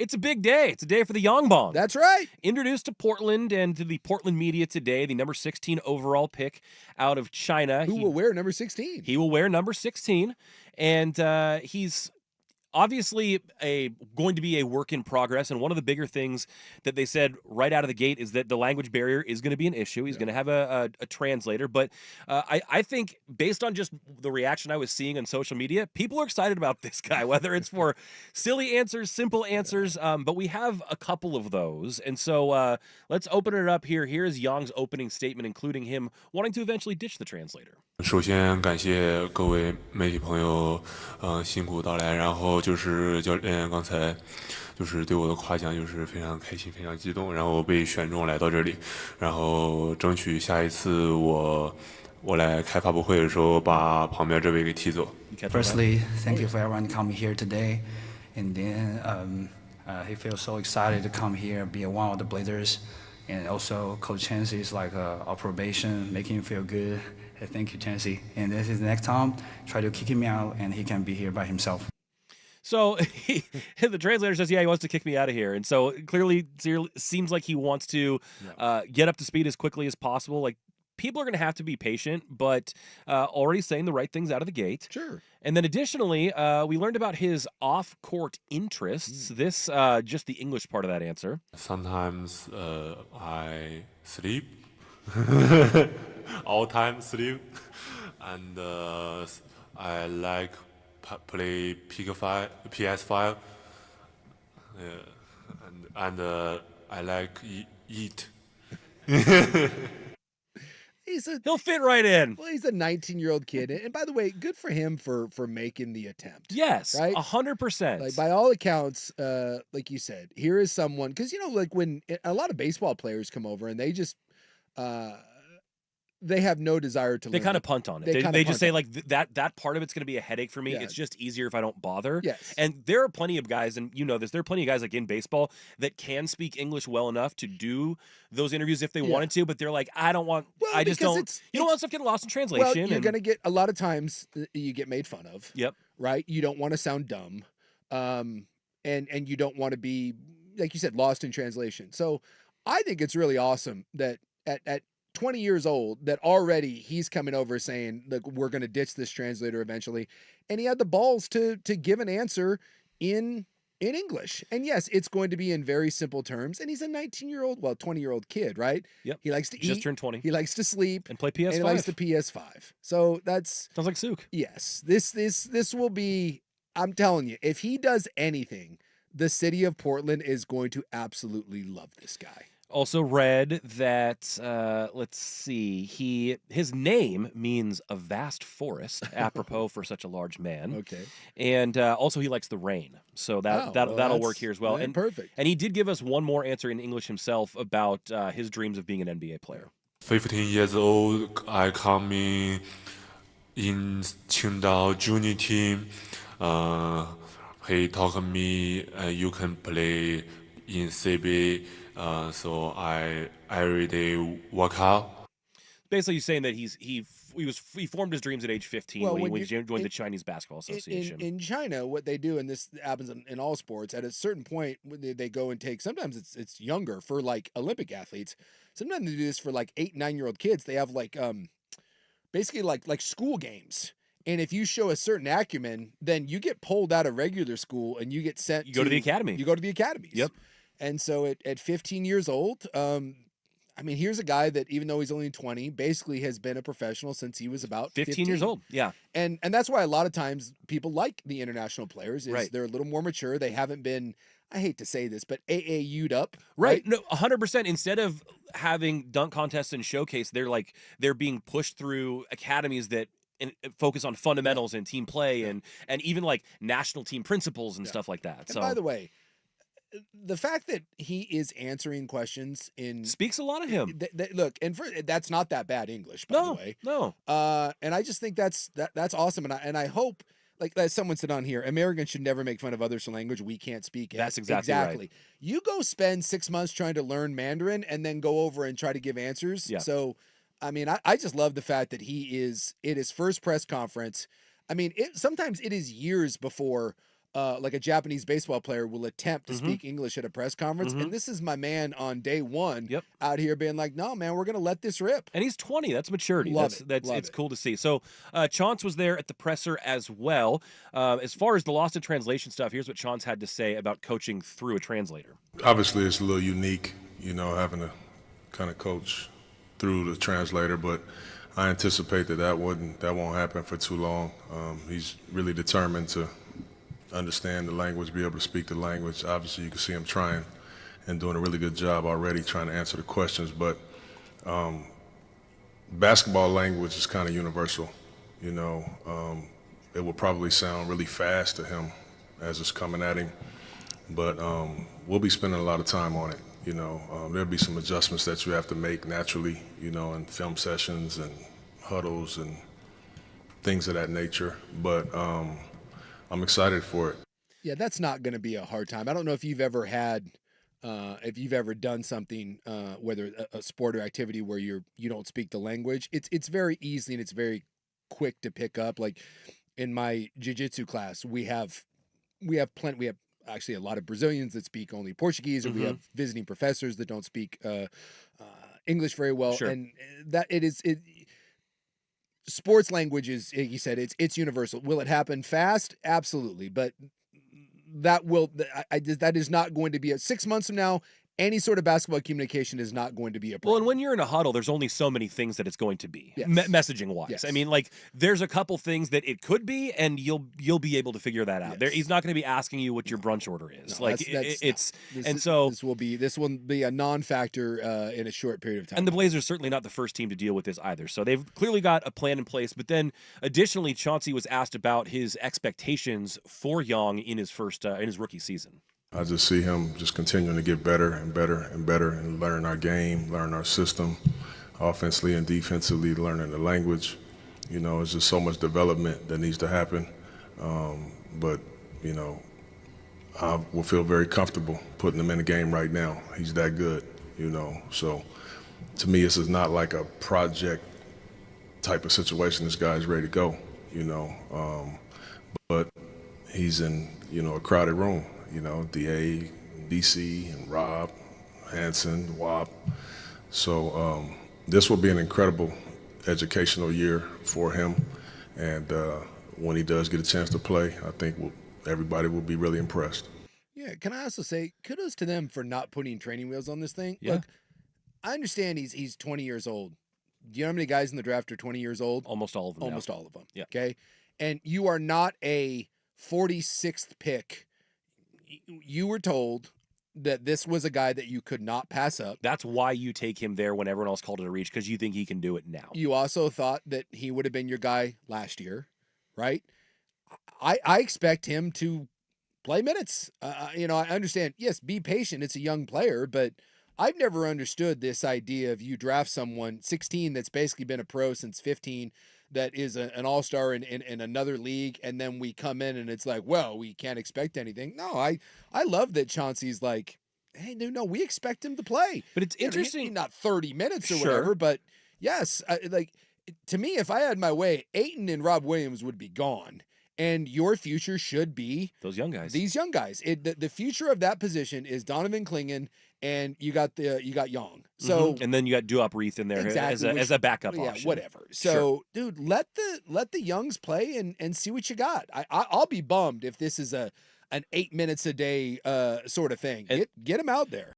It's a big day. It's a day for the Yong Bong. That's right. Introduced to Portland and to the Portland media today, the number 16 overall pick out of China. Who will wear number 16? He will wear number 16, and he's obviously going to be a work in progress. And one of the bigger things that they said right out of the gate is that the language barrier is going to be an issue. He's going to have a translator. But I think based on just the reaction I was seeing on social media, people are excited about this guy, whether it's for silly answers, simple answers. But we have a couple of those. And so let's open it up here. Here's Yong's opening statement, including him wanting to eventually ditch the translator. 首先感谢各位媒体朋友，辛苦到来。然后就是教练刚才就是对我的夸奖，就是非常开心，非常激动。然后被选中来到这里，然后争取下一次我来开发布会的时候把旁边这位给踢走。Firstly, thank you for everyone coming here today, and then he feels so excited to come here, be one of the Blazers, and also Coach Chansey is like our probation, making him feel good. Thank you, Chansey. And this is the next time, try to kick him out, and he can be here by himself. So the translator says, yeah, he wants to kick me out of here. And so clearly seems like he wants to get up to speed as quickly as possible. Like, people are going to have to be patient, but already saying the right things out of the gate. Sure. And then additionally, we learned about his off-court interests. This, just the English part of that answer. Sometimes I sleep. All time sleep, and I like play PS5, and I like eat. He'll fit right in. Well, he's a 19-year-old kid, and by the way, good for him for making the attempt. Yes, right, 100%. Like, by all accounts, like you said, here is someone, because like when a lot of baseball players come over and they just they have no desire to learn. They kind of punt on it. They just say, like, that part of it's going to be a headache for me. Yeah. It's just easier if I don't bother. Yes. And there are plenty of guys, and you know this, there are plenty of guys like in baseball that can speak English well enough to do those interviews if they wanted to, but they're like, I don't want, I just don't, you don't want stuff getting lost in translation. Well, you're going to get, a lot of times you get made fun of. Yep. Right? You don't want to sound dumb. And you don't want to be, like you said, lost in translation. So I think it's really awesome that at 20 years old, that already he's coming over saying, look, we're going to ditch this translator eventually. And he had the balls to give an answer in English. And yes, it's going to be in very simple terms. And he's a 20-year-old kid, right? Yep. He likes to eat. Just turned 20. He likes to sleep. And play PS5. And he likes the PS5. So that's... Sounds like Suke. Yes. This will be... I'm telling you, if he does anything, the city of Portland is going to absolutely love this guy. Also read that, let's see, his name means a vast forest, apropos for such a large man. Okay. And also he likes the rain. So that'll work here as well. And perfect. And he did give us one more answer in English himself about his dreams of being an NBA player. 15 years old, I come in Qingdao junior team. He told me you can play in CBA. So I every day work out. Basically, he's saying that he formed his dreams at age 15 when he joined the Chinese Basketball Association. In China, what they do, and this happens in all sports, at a certain point, they go and take, sometimes it's younger for like Olympic athletes. Sometimes they do this for like 8, 9-year-old kids. They have like basically like school games. And if you show a certain acumen, then you get pulled out of regular school and you get sent. You go to the academy. You go to the academies. Yep. And so at 15 years old, I mean, here's a guy that, even though he's only 20, basically has been a professional since he was about 15 years old. Yeah. And that's why a lot of times people like the international players is right. They're a little more mature. They haven't been, I hate to say this, but AAU'd up. Right. No, 100%. Instead of having dunk contests and showcase, they're being pushed through academies that focus on fundamentals and team play and even like national team principles and stuff like that. And by the way, the fact that he is answering questions speaks a lot of him. Look, and that's not that bad English, by the way. No. And I just think that's awesome. And I hope, like as someone said on here, Americans should never make fun of others' language we can't speak. That's exactly right. You go spend 6 months trying to learn Mandarin and then go over and try to give answers. Yeah. So, I mean, I just love the fact that he is at his first press conference. I mean, sometimes it is years before like a Japanese baseball player will attempt to Mhm. speak English at a press conference. Mhm. And this is my man on day one Yep. out here being like, no, man, we're going to let this rip. And he's 20. That's maturity. Love it. That's Love it's it. cool to see. So Chance was there at the presser as well. As far as the lost in translation stuff, here's what Chance had to say about coaching through a translator. Obviously, it's a little unique, having to kind of coach through the translator, but I anticipate that won't happen for too long. He's really determined to understand the language, be able to speak the language. Obviously, you can see him trying and doing a really good job already trying to answer the questions, but basketball language is kind of universal. It will probably sound really fast to him as it's coming at him, but we'll be spending a lot of time on it. There'll be some adjustments that you have to make naturally, in film sessions and huddles and things of that nature, but I'm excited for it. Yeah, that's not going to be a hard time. I don't know if you've ever had, if you've ever done something, whether a sport or activity where you don't speak the language. It's very easy and it's very quick to pick up. Like in my jiu-jitsu class, we have actually a lot of Brazilians that speak only Portuguese, or we have visiting professors that don't speak English very well, Sure. and that sports language is, like you said, it's universal. Will it happen fast? Absolutely, but that is not going to be 6 months from now. Any sort of basketball communication is not going to be a problem. Well, and when you're in a huddle, there's only so many things that it's going to be, Yes. messaging wise. Yes. I mean, like there's a couple things that it could be, and you'll be able to figure that out. Yes. He's not going to be asking you what your brunch order is. No, like this will be a non-factor in a short period of time. And the Blazers certainly not the first team to deal with this either. So they've clearly got a plan in place. But then, additionally, Chauncey was asked about his expectations for Yong in his rookie season. I just see him just continuing to get better and better and better and learn our game, learn our system, offensively and defensively, learning the language. It's just so much development that needs to happen. But I will feel very comfortable putting him in the game right now. He's that good, So to me, this is not like a project type of situation. This guy's ready to go, But he's in, a crowded room. DA, BC, and Rob, Hansen, WAP. So this will be an incredible educational year for him. And when he does get a chance to play, I think everybody will be really impressed. Yeah, can I also say kudos to them for not putting training wheels on this thing? Yeah. Look, I understand he's 20 years old. Do you know how many guys in the draft are 20 years old? Almost all of them. Almost all of them. Yeah. Okay. And you are not a 46th pick. You were told that this was a guy that you could not pass up. That's why you take him there when everyone else called it a reach, because you think he can do it now. You also thought that he would have been your guy last year, right? I expect him to play minutes. I understand, yes, be patient. It's a young player, but I've never understood this idea of you draft someone 16 that's basically been a pro since 15, that is an all-star in another league, and then we come in and it's like, well, we can't expect anything. No, I love that Chauncey's like, hey, no, we expect him to play. But it's interesting. Not 30 minutes or Sure. whatever, but yes, to me, if I had my way, Ayton and Rob Williams would be gone. And your future should be Those young guys. these young guys. The future of that position is Donovan Clingan, and you got Yong. So and then you got Duop Reith in there Exactly, as a backup yeah, option. whatever. So, dude, let the youngs play and see what you got. I'll be bummed if this is an 8 minutes a day sort of thing. And- Get them out there.